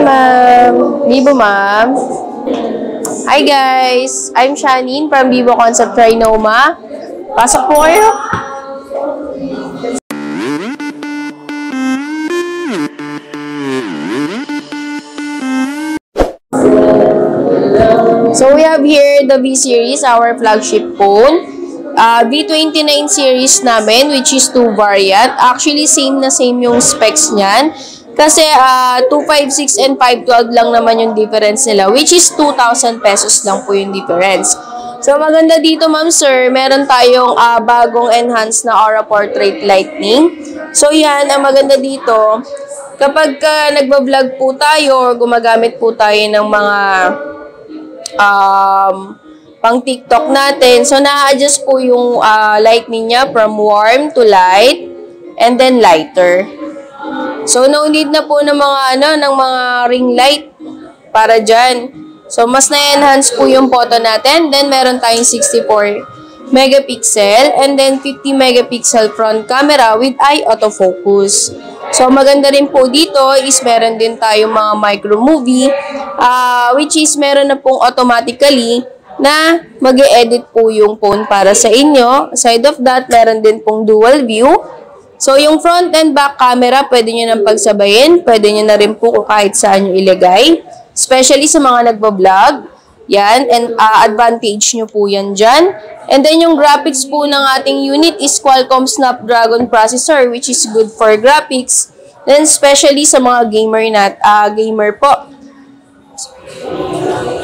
ma'am. Vivo, ma'am. Hi, guys. I'm Shanine from Vivo Concept Trinoma. Pasok po kayo. So, we have here the V-Series, our flagship phone. V29 series namin, which is 2 variant. Actually, same na same yung specs niyan. Kasi 256 and 512 lang naman yung difference nila, which is 2,000 pesos lang po yung difference. So, maganda dito, ma'am sir, meron tayong bagong enhanced na Aura Portrait Lighting. So, yan, ang maganda dito, kapag nagbablog po tayo or gumagamit po tayo ng mga pang TikTok natin. So, na-adjust po yung lighting niya from warm to light and then lighter. So, no need na po ng mga, ng mga ring light para dyan. So, mas na-enhance po yung photo natin. Then, meron tayong 64 megapixel and then 50 megapixel front camera with eye autofocus. So, maganda rin po dito is meron din tayong mga micro movie which is meron na pong automatically na mag-e-edit po yung phone para sa inyo. Aside of that, meron din pong dual view. So, yung front and back camera, pwede nyo nang pagsabayin. Pwede nyo na rin po kahit saan nyo ilagay. Especially sa mga nagbablog. Yan. And advantage nyo po yan dyan. And then, yung graphics po ng ating unit is Qualcomm Snapdragon processor, which is good for graphics. Then, especially sa mga gamer po.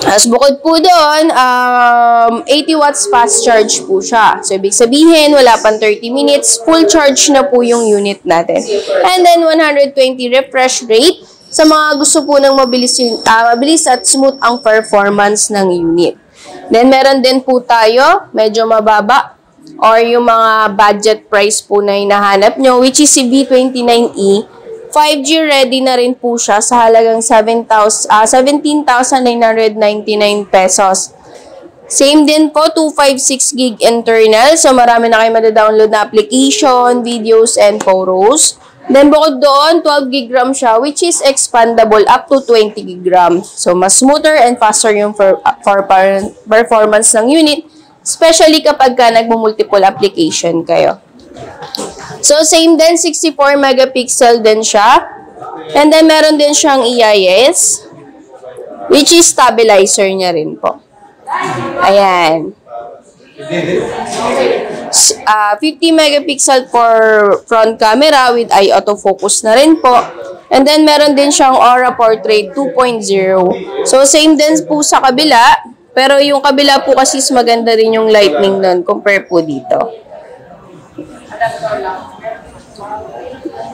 As bukod po doon, 80 watts fast charge po siya. So, ibig sabihin, wala pang 30 minutes, full charge na po yung unit natin. And then, 120 refresh rate sa mga gusto po ng mabilis at smooth ang performance ng unit. Then, meron din po tayo, medyo mababa, or yung mga budget price po na hinahanap nyo, which is si V29e. 5G ready na rin po siya sa halagang 17,999 pesos. Same din po, 256 gig internal. So, marami na kayo madadownload na application, videos, and photos. Then, bukod doon, 12 gig RAM siya, which is expandable up to 20 gig RAM. So, mas smoother and faster yung performance ng unit, especially kapag nagmo-multiple application kayo. So, same din, 64 megapixel din siya. And then, meron din siyang EIS, which is stabilizer niya rin po. Ayan. 50 megapixel for front camera with eye autofocus na rin po. And then, meron din siyang Aura Portrait 2.0. So, same din po sa kabila. Pero yung kabila po kasi maganda rin yung lightning nun compare po dito.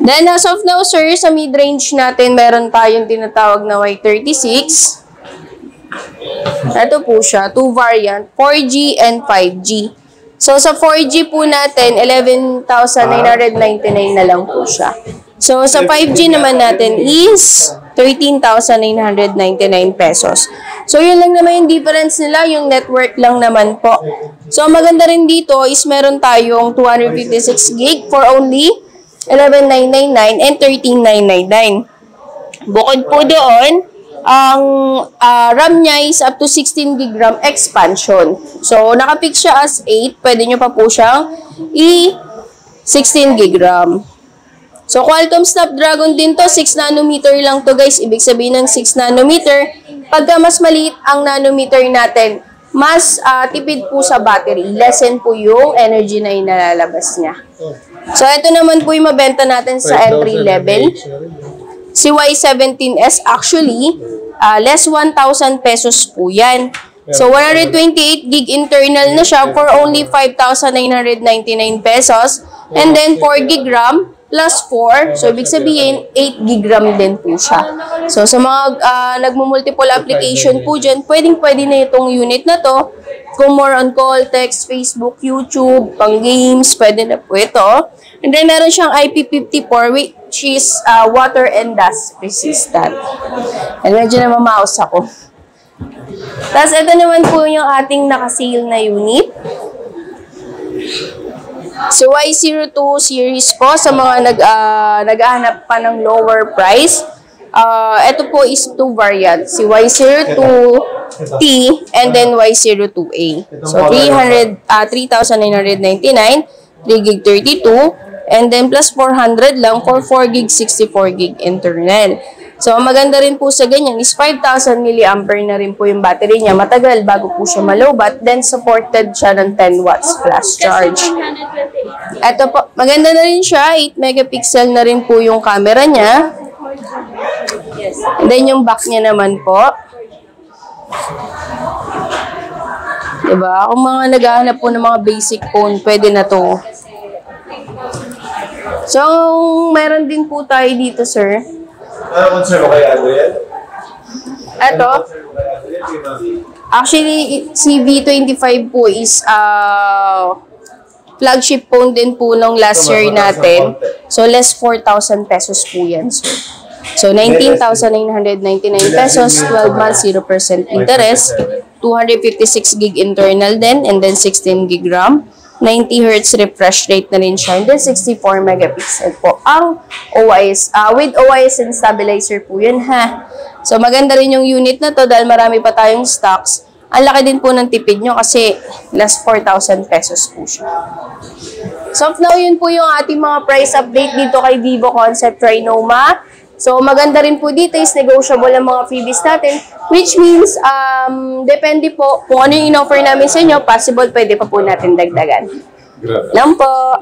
Then, as of now, sir, sa mid-range natin, meron tayong tinatawag na Y36. Ito po siya, 2 variant, 4G and 5G. So, sa 4G po natin, 11,999 na lang po siya. So, sa 5G naman natin is 13,999 pesos. So, yun lang naman yung difference nila, yung network lang naman po. So, maganda rin dito is meron tayong 256 gig for only 11,999 and 13,999. Bukod po doon, ang RAM niya is up to 16 gig RAM expansion. So, nakapix siya as 8. Pwede nyo pa po siyang i-16 gig RAM. So, Qualcomm Snapdragon din to. 6 nanometer lang to, guys. Ibig sabihin ng 6 nanometer, pagka mas maliit ang nanometer natin, mas tipid po sa battery. Lessen po yung energy na inalalabas niya. So, ito naman po yung mabenta natin sa entry level. Si Y17S, actually, less 1,000 pesos po yan. So, 128 gig internal na siya for only 5,999 pesos. And then, 4 gig RAM plus 4. So, ibig sabihin, 8 gig RAM din po siya. So, sa mga nagmumultiple application po dyan, pwedeng-pwede na itong unit na to. Kung more on call, text, Facebook, YouTube, pang games, pwede na po ito. And then, meron siyang IP54, which is water and dust resistant. And medyo na mamaos ako. Tapos, ito naman po yung ating naka-sale na unit. So, Y02 series po sa mga naghahanap pa ng lower price. Ito po is 2 variants. Si Y02T and then Y02A. So, 3,999, 3 gig 32, and then plus 400 lang for 4 gig 64 gig internal. So, ang maganda rin po sa ganyan is 5,000 mAh na rin po yung battery niya. Matagal bago po siya malobat. Then, supported siya ng 10 watts flash charge. Ito po, maganda na rin siya. 8 megapixel na rin po yung camera niya. And then, yung back niya naman po. Diba? Kung mga naghahanap po ng mga basic phone, pwede na to. So, meron din po tayo dito, sir. Ano concern mo kay Adriel? Ito. Actually, si V25 po is flagship phone din po nung last year natin. So, less 4,000 pesos po yan, sir. So, 19,999 pesos, 12 months, 0% interest, 256 gig internal din, and then 16 gig RAM. 90 Hz refresh rate na rin siya. And then 64 megapixel po ang OIS. With OIS and stabilizer po yun, ha. So, maganda rin yung unit na to dahil marami pa tayong stocks. Ang laki din po ng tipid nyo kasi less 4,000 pesos po siya. So, now yun po yung ating mga price update dito kay Vivo Concept Trinoma. So, maganda rin po dito is negotiable ang mga freebies natin, which means, depende po kung ano yung in-offer namin sa inyo, possible pwede pa po natin dagdagan. Grabe. Lang po.